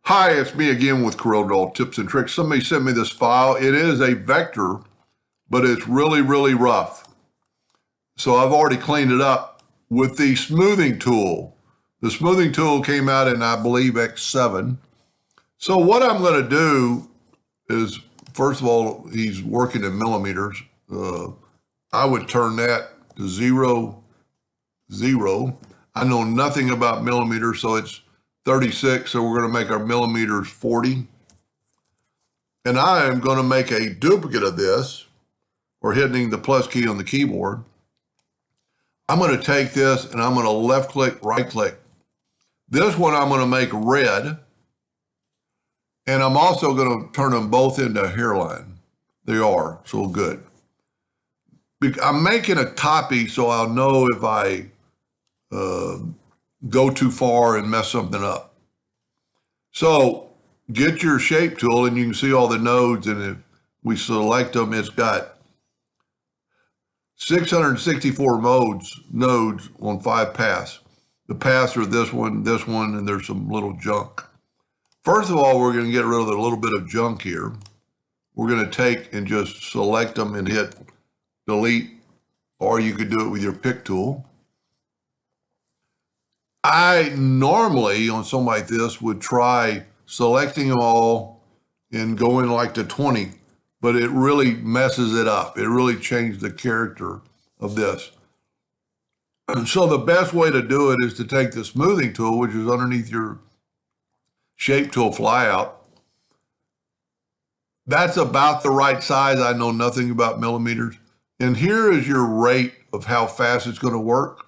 Hi, it's me again with CorelDraw tips and tricks. Somebody sent me this file. It is a vector, but it's really rough. So I've already cleaned it up with the smoothing tool. The smoothing tool came out in, I believe, X7. So what I'm going to do is, first of all, he's working in millimeters. I would turn that to 0, 0. I know nothing about millimeters, so it's 36, so we're going to make our millimeters 40. And I am going to make a duplicate of this, or hitting the plus key on the keyboard. I'm going to take this and I'm going to left click, right click. This one I'm going to make red. And I'm also going to turn them both into hairline. They are, so good. I'm making a copy so I'll know if I go too far and mess something up. So get your shape tool and you can see all the nodes, and if we select them, it's got 664 nodes on 5 paths. The paths are this one, and there's some little junk. First of all, we're going to get rid of a little bit of junk here. We're going to take and just select them and hit delete, or you could do it with your pick tool. I normally, on something like this, would try selecting them all and going like to 20, but it really messes it up. It really changed the character of this. And so the best way to do it is to take the smoothing tool, which is underneath your shape tool flyout. That's about the right size. I know nothing about millimeters. And here is your rate of how fast it's going to work.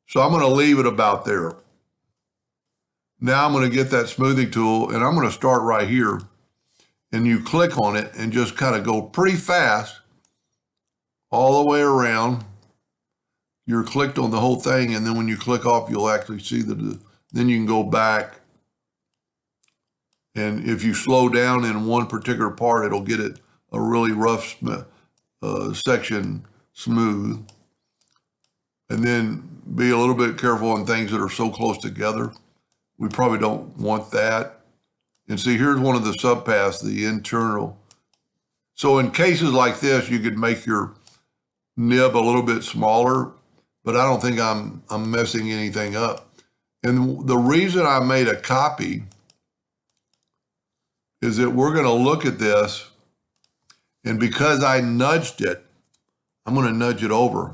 So I'm going to leave it about there. Now I'm going to get that smoothing tool and I'm going to start right here. And you click on it and just kind of go pretty fast all the way around. You're clicked on the whole thing, and then when you click off, you'll actually see then you can go back. And if you slow down in one particular part, it'll get it a really rough section smooth. And then be a little bit careful on things that are so close together. We probably don't want that. And see, here's one of the subpaths, the internal. So in cases like this, you could make your nib a little bit smaller, but I don't think I'm messing anything up. And the reason I made a copy is that we're going to look at this, and because I nudged it, I'm going to nudge it over.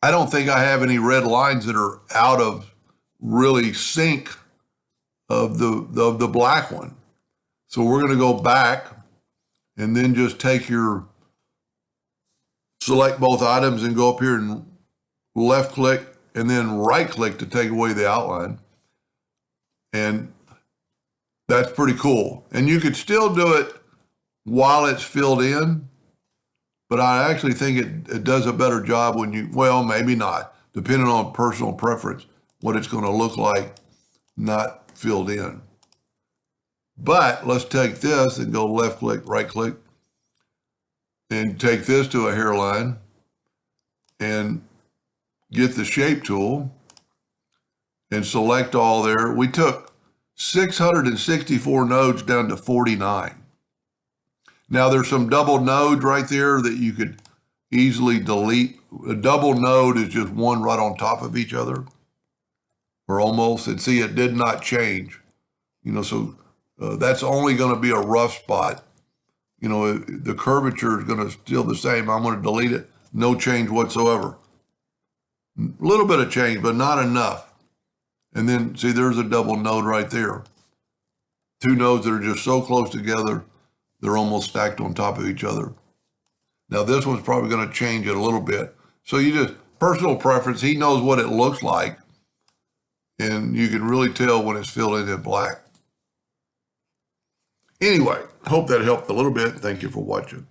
I don't think I have any red lines that are out of really sync of the black one. So we're going to go back and then just take select both items and go up here and left click and then right click to take away the outline. And that's pretty cool. And you could still do it while it's filled in, but I actually think it does a better job when well, maybe not, depending on personal preference, what it's going to look like not filled in. But let's take this and go left click, right click, and take this to a hairline and get the shape tool and select all there. We took 664 nodes down to 49. Now there's some double nodes right there that you could easily delete. A double node is just one right on top of each other, or almost. And see, it did not change. So that's only going to be a rough spot. The curvature is going to still the same. I'm going to delete it. No change whatsoever. A little bit of change, but not enough. And then see, there's a double node right there. 2 nodes that are just so close together, they're almost stacked on top of each other. Now this one's probably going to change it a little bit. So you just, personal preference, he knows what it looks like. And you can really tell when it's filled in black. Anyway, I hope that helped a little bit. Thank you for watching.